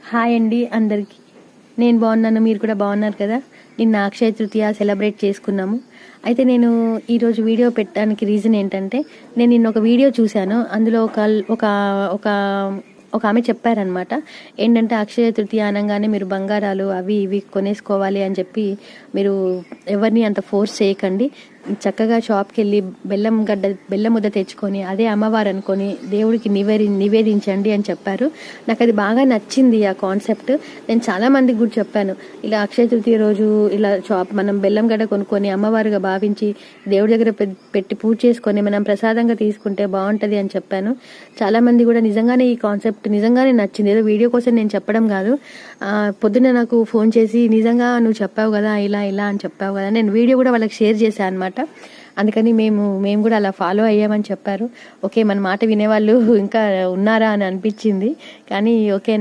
Hi అండి అందరికీ. నేను బాగున్నాను, మీరు కూడా బాగున్నారు కదా. నిన్న అక్షయ తృతీయ సెలబ్రేట్ చేసుకున్నాము. అయితే నేను ఈరోజు వీడియో పెట్టడానికి రీజన్ ఏంటంటే, నేను నిన్న ఒక వీడియో చూశాను. అందులో ఒక ఒక ఒక ఆమె చెప్పారనమాట. ఏంటంటే అక్షయ తృతీయ అనగానే మీరు బంగారాలు అవి ఇవి కొనేసుకోవాలి అని చెప్పి మీరు ఎవరిని అంత ఫోర్స్ చేయకండి. చక్కగా షాప్కి వెళ్ళి బెల్లం ముద్ద తెచ్చుకొని అదే అమ్మవారు అనుకొని దేవుడికి నివేదించండి అని చెప్పారు. నాకు అది బాగా నచ్చింది ఆ కాన్సెప్ట్. నేను చాలా మందికి కూడా చెప్పాను, ఇలా అక్షయ తృతీయ రోజు ఇలా మనం బెల్లం గడ్డ కొనుక్కొని అమ్మవారుగా భావించి దేవుడి దగ్గర పెట్టి పూజ చేసుకొని మనం ప్రసాదంగా తీసుకుంటే బాగుంటుంది అని చెప్పాను. చాలా మంది కూడా నిజంగానే ఈ కాన్సెప్ట్ నిజంగానే నచ్చింది. ఏదో వీడియో కోసం నేను చెప్పడం కాదు. పొద్దున్న నాకు ఫోన్ చేసి నిజంగా నువ్వు చెప్పావు కదా ఇలా ఇలా అని చెప్పావు కదా, నేను వీడియో కూడా వాళ్ళకి షేర్ చేశాను అనమాట. అందుకని మేము కూడా అలా ఫాలో అయ్యామని చెప్పారు. ఓకే, మన మాట వినేవాళ్ళు ఇంకా ఉన్నారా అని అనిపించింది. కానీ ఓకే,